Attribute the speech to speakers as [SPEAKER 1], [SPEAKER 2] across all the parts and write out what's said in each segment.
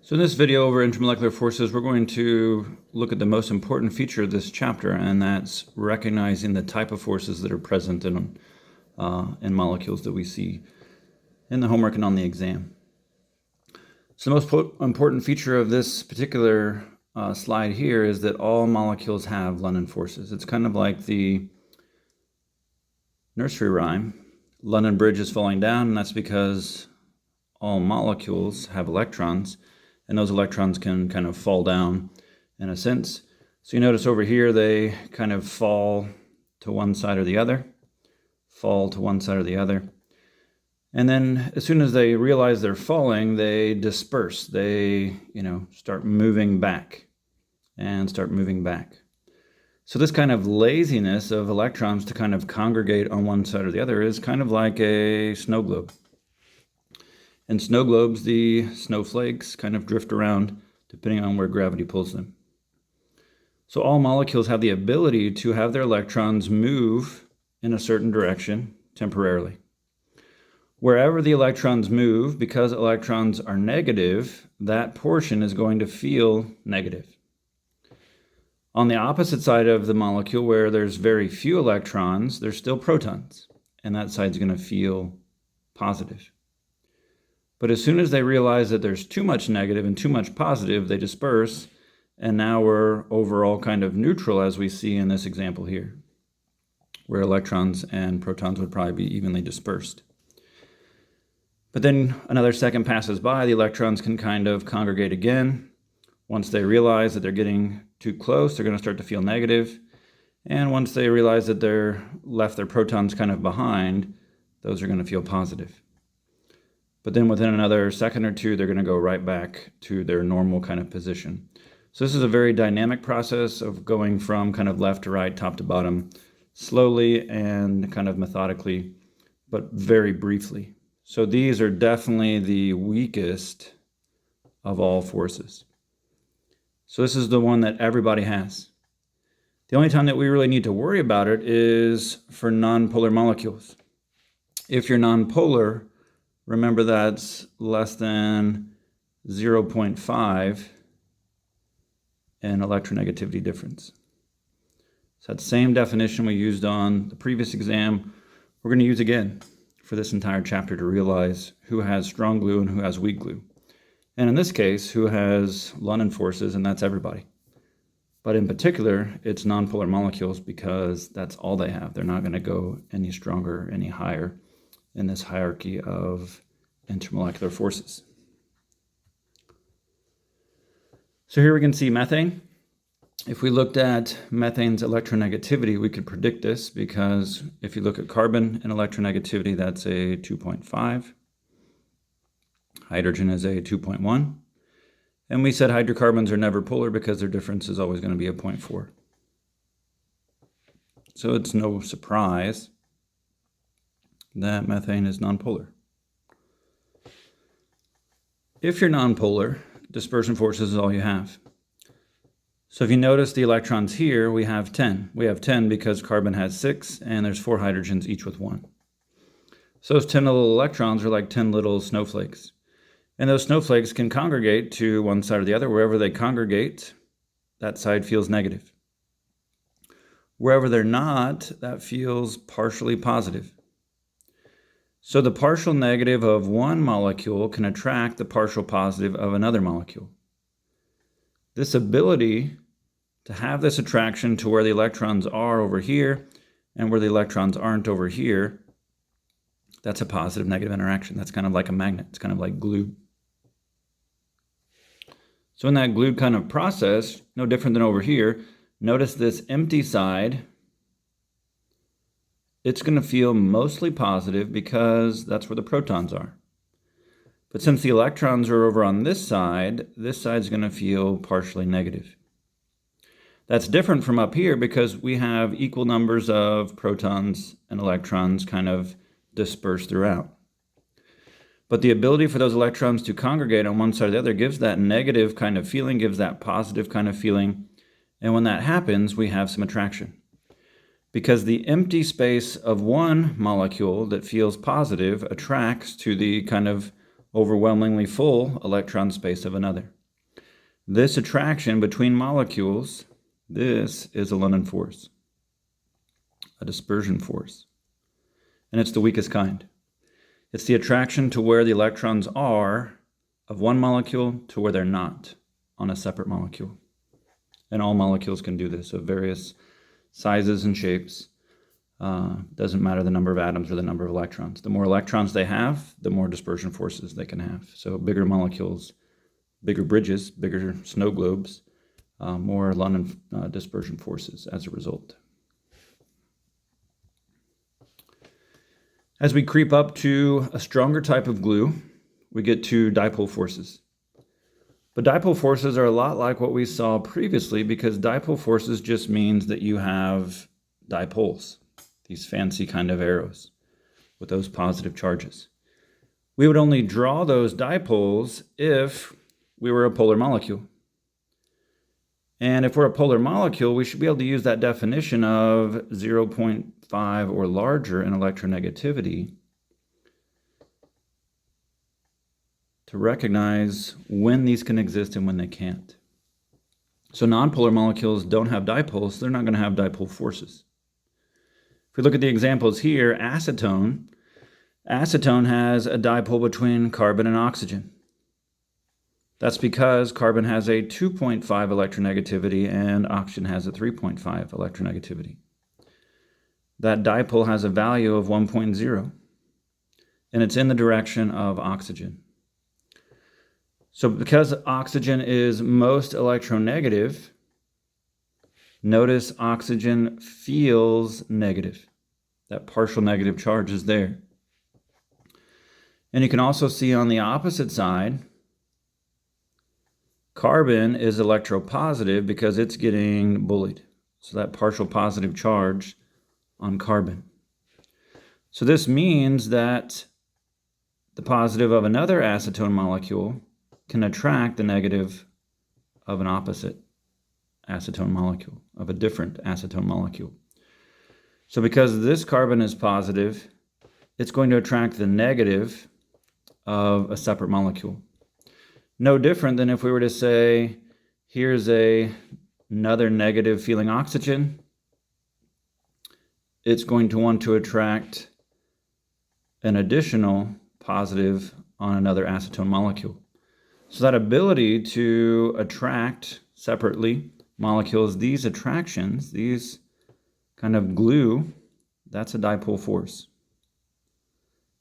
[SPEAKER 1] So in this video over intermolecular forces, we're going to look at the most important feature of this chapter, and that's recognizing the type of forces that are present in molecules that we see in the homework and on the exam. So the most important feature of this particular slide here is that all molecules have London forces. It's kind of like the nursery rhyme, London Bridge is falling down, and that's because all molecules have electrons, and those electrons can kind of fall down in a sense. So you notice over here they kind of fall to one side or the other, fall to one side or the other. And then as soon as they realize they're falling, they disperse. They, start moving back and start moving back. So this kind of laziness of electrons to kind of congregate on one side or the other is kind of like a snow globe. In snow globes, the snowflakes kind of drift around depending on where gravity pulls them. So all molecules have the ability to have their electrons move in a certain direction temporarily. Wherever the electrons move, because electrons are negative, that portion is going to feel negative. On the opposite side of the molecule, where there's very few electrons, there's still protons, and that side's going to feel positive. But as soon as they realize that there's too much negative and too much positive, they disperse, and now we're overall kind of neutral, as we see in this example here, where electrons and protons would probably be evenly dispersed. But then another second passes by, the electrons can kind of congregate again. Once they realize that they're getting too close, they're going to start to feel negative. And once they realize that they're left their protons kind of behind, those are going to feel positive. But then within another second or two, they're going to go right back to their normal kind of position. So this is a very dynamic process of going from kind of left to right, top to bottom, slowly and kind of methodically, but very briefly. So these are definitely the weakest of all forces. So this is the one that everybody has. The only time that we really need to worry about it is for nonpolar molecules. If you're nonpolar, remember that's less than 0.5 in electronegativity difference. So that same definition we used on the previous exam, we're going to use again for this entire chapter to realize who has strong glue and who has weak glue. And in this case, who has London forces, and that's everybody. But in particular, it's nonpolar molecules because that's all they have. They're not going to go any stronger, any higher in this hierarchy of intermolecular forces. So here we can see methane. If we looked at methane's electronegativity, we could predict this because if you look at carbon and electronegativity, that's a 2.5. Hydrogen is a 2.1. And we said hydrocarbons are never polar because their difference is always going to be a 0.4. So it's no surprise that methane is nonpolar. If you're nonpolar, dispersion forces is all you have. So if you notice the electrons here, we have 10. We have 10 because carbon has 6, and there's 4 hydrogens, each with 1. So those 10 little electrons are like 10 little snowflakes. And those snowflakes can congregate to one side or the other. Wherever they congregate, that side feels negative. Wherever they're not, that feels partially positive. So the partial negative of one molecule can attract the partial positive of another molecule. This ability to have this attraction to where the electrons are over here and where the electrons aren't over here, that's a positive-negative interaction. That's kind of like a magnet. It's kind of like glue. So in that glued kind of process, no different than over here, notice this empty side, it's going to feel mostly positive because that's where the protons are. But since the electrons are over on this side's going to feel partially negative. That's different from up here because we have equal numbers of protons and electrons kind of dispersed throughout. But the ability for those electrons to congregate on one side or the other gives that negative kind of feeling, gives that positive kind of feeling. And when that happens, we have some attraction. Because the empty space of one molecule that feels positive attracts to the kind of overwhelmingly full electron space of another. This attraction between molecules, this is a London force, a dispersion force, and it's the weakest kind. It's the attraction to where the electrons are of one molecule to where they're not on a separate molecule. And all molecules can do this of various sizes and shapes. Doesn't matter the number of atoms or the number of electrons. The more electrons they have, the more dispersion forces they can have. So bigger molecules, bigger bridges, bigger snow globes, more London dispersion forces as a result. As we creep up to a stronger type of glue, we get to dipole forces. But dipole forces are a lot like what we saw previously, because dipole forces just means that you have dipoles, these fancy kind of arrows with those positive charges. We would only draw those dipoles if we were a polar molecule. And if we're a polar molecule, we should be able to use that definition of 0.5 or larger in electronegativity to recognize when these can exist and when they can't. So nonpolar molecules don't have dipoles, so they're not going to have dipole forces. If we look at the examples here, acetone has a dipole between carbon and oxygen. That's because carbon has a 2.5 electronegativity and oxygen has a 3.5 electronegativity. That dipole has a value of 1.0, and it's in the direction of oxygen. So because oxygen is most electronegative, notice oxygen feels negative. That partial negative charge is there. And you can also see on the opposite side, carbon is electropositive because it's getting bullied. So that partial positive charge on carbon. So this means that the positive of another acetone molecule can attract the negative of an opposite acetone molecule, of a different acetone molecule. So because this carbon is positive, it's going to attract the negative of a separate molecule. No different than if we were to say, here's another negative feeling oxygen. It's going to want to attract an additional positive on another acetone molecule. So that ability to attract separately molecules, these attractions, these kind of glue, that's a dipole force.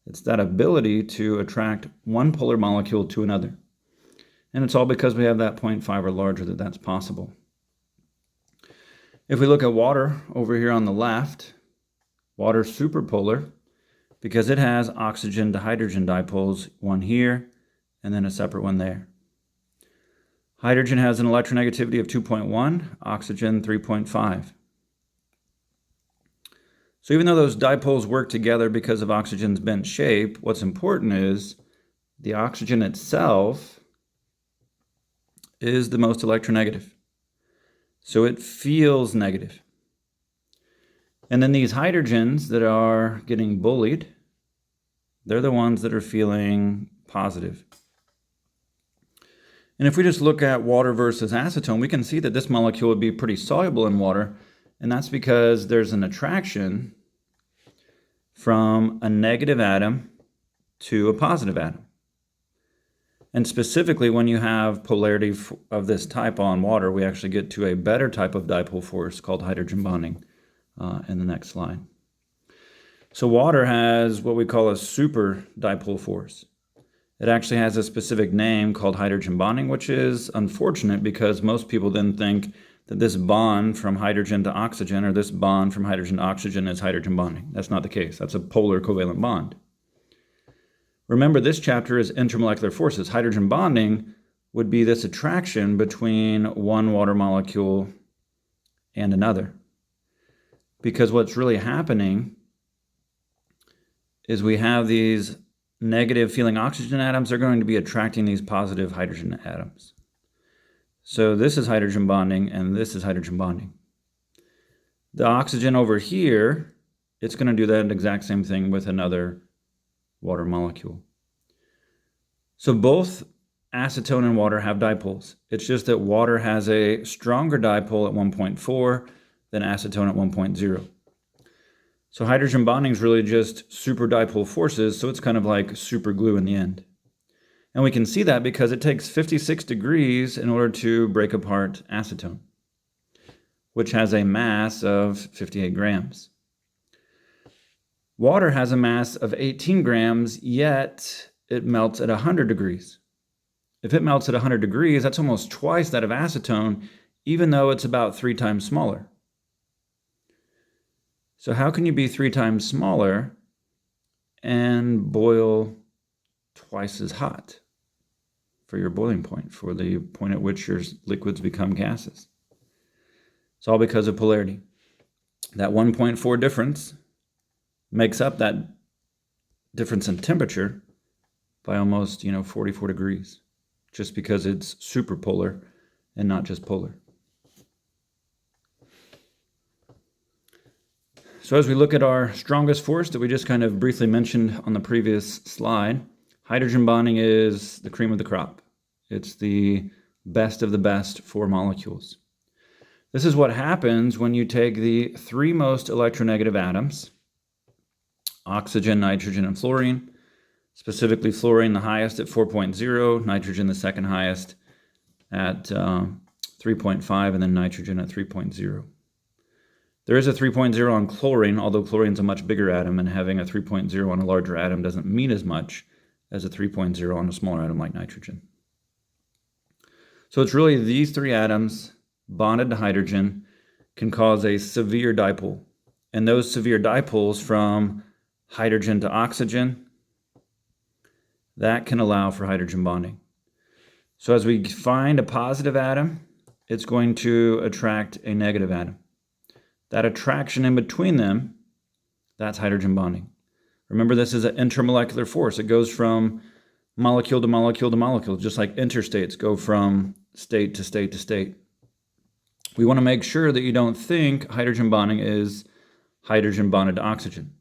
[SPEAKER 1] It's that ability to attract one polar molecule to another. And it's all because we have that 0.5 or larger that's possible. If we look at water over here on the left, water's superpolar because it has oxygen to hydrogen dipoles, one here and then a separate one there. Hydrogen has an electronegativity of 2.1, oxygen 3.5. So even though those dipoles work together because of oxygen's bent shape, what's important is the oxygen itself is the most electronegative. So it feels negative. And then these hydrogens that are getting bullied, they're the ones that are feeling positive. And if we just look at water versus acetone, we can see that this molecule would be pretty soluble in water, and that's because there's an attraction from a negative atom to a positive atom. And specifically, when you have polarity of this type on water, we actually get to a better type of dipole force called hydrogen bonding in the next slide. So water has what we call a super dipole force. It actually has a specific name called hydrogen bonding, which is unfortunate because most people then think that this bond from hydrogen to oxygen or this bond from hydrogen to oxygen is hydrogen bonding. That's not the case. That's a polar covalent bond. Remember, this chapter is intermolecular forces. Hydrogen bonding would be this attraction between one water molecule and another. Because what's really happening is we have these negative feeling oxygen atoms are going to be attracting these positive hydrogen atoms. So this is hydrogen bonding and this is hydrogen bonding. The oxygen over here, it's going to do that exact same thing with another water molecule. So both acetone and water have dipoles. It's just that water has a stronger dipole at 1.4 than acetone at 1.0. So hydrogen bonding is really just super dipole forces, so it's kind of like super glue in the end. And we can see that because it takes 56 degrees in order to break apart acetone, which has a mass of 58 grams. Water has a mass of 18 grams, yet it melts at 100 degrees. If it melts at 100 degrees, that's almost twice that of acetone, even though it's about 3 times smaller. So how can you be 3 times smaller and boil twice as hot for your boiling point, for the point at which your liquids become gases? It's all because of polarity. That 1.4 difference makes up that difference in temperature by almost, 44 degrees, just because it's superpolar and not just polar. So as we look at our strongest force that we just kind of briefly mentioned on the previous slide, hydrogen bonding is the cream of the crop. It's the best of the best for molecules. This is what happens when you take the 3 most electronegative atoms, oxygen, nitrogen, and fluorine, specifically fluorine the highest at 4.0, nitrogen the second highest at 3.5, and then nitrogen at 3.0. There is a 3.0 on chlorine, although chlorine is a much bigger atom, and having a 3.0 on a larger atom doesn't mean as much as a 3.0 on a smaller atom like nitrogen. So it's really these 3 atoms bonded to hydrogen can cause a severe dipole. And those severe dipoles from hydrogen to oxygen, that can allow for hydrogen bonding. So as we find a positive atom, it's going to attract a negative atom. That attraction in between them, that's hydrogen bonding. Remember, this is an intermolecular force. It goes from molecule to molecule to molecule, just like interstates go from state to state to state. We want to make sure that you don't think hydrogen bonding is hydrogen bonded to oxygen.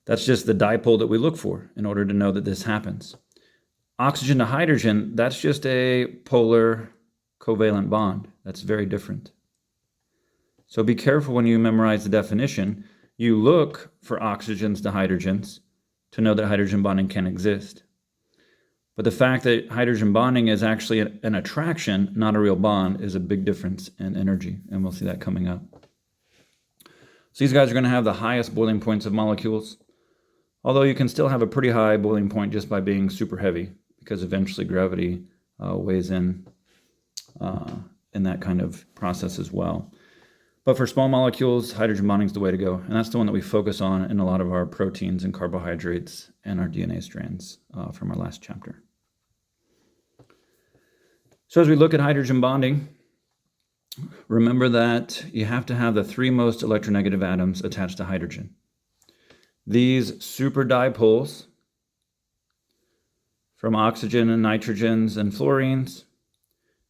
[SPEAKER 1] That's just the dipole that we look for in order to know that this happens. Oxygen to hydrogen, that's just a polar covalent bond. That's very different. So be careful when you memorize the definition. You look for oxygens to hydrogens to know that hydrogen bonding can exist. But the fact that hydrogen bonding is actually an attraction, not a real bond, is a big difference in energy, and we'll see that coming up. So these guys are going to have the highest boiling points of molecules, although you can still have a pretty high boiling point just by being super heavy, because eventually gravity weighs in that kind of process as well. But for small molecules, hydrogen bonding is the way to go, and that's the one that we focus on in a lot of our proteins and carbohydrates and our DNA strands from our last chapter. So as we look at hydrogen bonding, remember that you have to have the 3 most electronegative atoms attached to hydrogen. These super dipoles from oxygen and nitrogens and fluorines,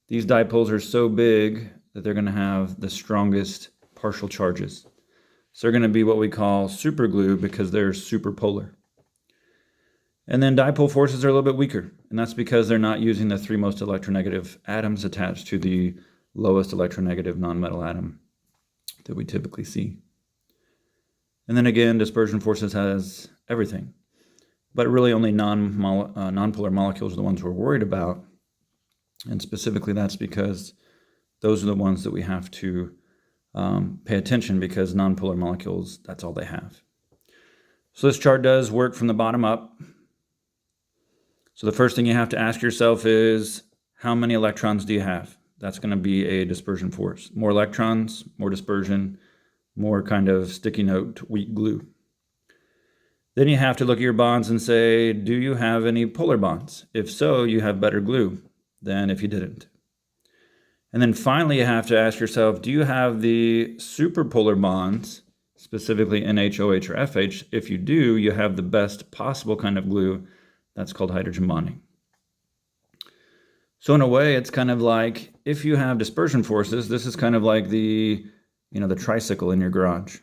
[SPEAKER 1] these dipoles are so big that they're going to have the strongest partial charges. So they're going to be what we call superglue because they're superpolar. And then dipole forces are a little bit weaker, and that's because they're not using the 3 most electronegative atoms attached to the lowest electronegative nonmetal atom that we typically see. And then again, dispersion forces has everything, but really only nonpolar molecules are the ones we're worried about, and specifically that's because those are the ones that we have to pay attention, because nonpolar molecules, that's all they have. So this chart does work from the bottom up. So the first thing you have to ask yourself is, how many electrons do you have? That's going to be a dispersion force. More electrons, more dispersion, more kind of sticky note, weak glue. Then you have to look at your bonds and say, do you have any polar bonds? If so, you have better glue than if you didn't. And then finally, you have to ask yourself, do you have the superpolar bonds, specifically NH, OH, or FH? If you do, you have the best possible kind of glue. That's called hydrogen bonding. So in a way, it's kind of like, if you have dispersion forces, this is kind of like the tricycle in your garage.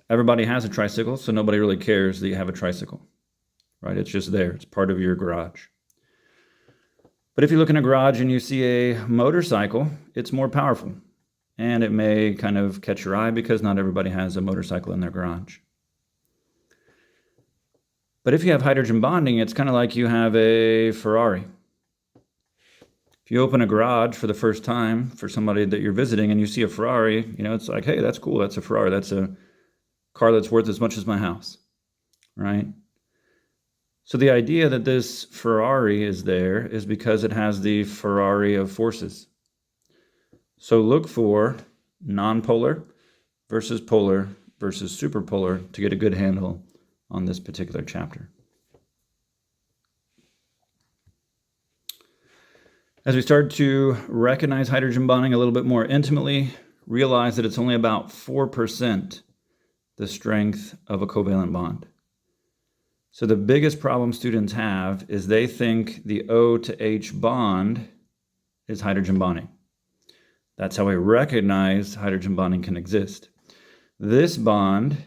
[SPEAKER 1] Everybody has a tricycle, so nobody really cares that you have a tricycle. right? It's just there. It's part of your garage. But if you look in a garage and you see a motorcycle, it's more powerful. And it may kind of catch your eye because not everybody has a motorcycle in their garage. But if you have hydrogen bonding, it's kind of like you have a Ferrari. If you open a garage for the first time for somebody that you're visiting and you see a Ferrari, it's like, hey, that's cool. That's a Ferrari. That's a car that's worth as much as my house, right? So the idea that this Ferrari is there is because it has the Ferrari of forces. So look for nonpolar versus polar versus superpolar to get a good handle on this particular chapter. As we start to recognize hydrogen bonding a little bit more intimately, realize that it's only about 4% the strength of a covalent bond. So the biggest problem students have is they think the O to H bond is hydrogen bonding. That's how we recognize hydrogen bonding can exist. This bond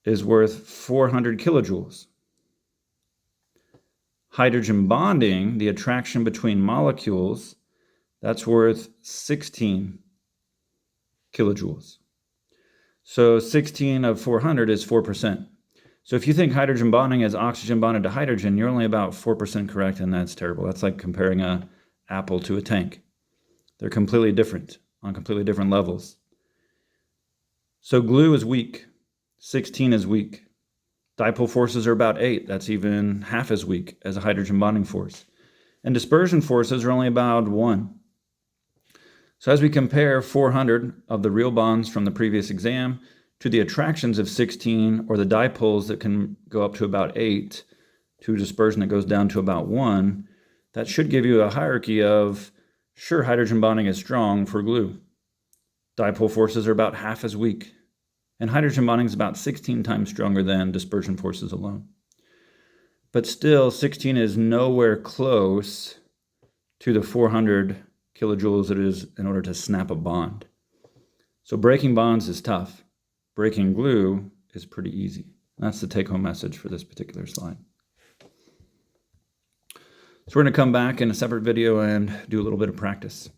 [SPEAKER 1] is worth 400 kilojoules. Hydrogen bonding, the attraction between molecules, that's worth 16 kilojoules. So 16 of 400 is 4%. So if you think hydrogen bonding is oxygen bonded to hydrogen, you're only about 4% correct, and that's terrible. That's like comparing an apple to a tank. They're completely different on completely different levels. So glue is weak. 16 is weak. Dipole forces are about 8. That's even half as weak as a hydrogen bonding force. And dispersion forces are only about 1. So as we compare 400 of the real bonds from the previous exam to the attractions of 16, or the dipoles that can go up to about 8, to dispersion that goes down to about 1, that should give you a hierarchy of, sure, hydrogen bonding is strong for glue. Dipole forces are about half as weak. And hydrogen bonding is about 16 times stronger than dispersion forces alone. But still, 16 is nowhere close to the 400 kilojoules it is in order to snap a bond. So breaking bonds is tough. Breaking glue is pretty easy. That's the take-home message for this particular slide. So we're going to come back in a separate video and do a little bit of practice.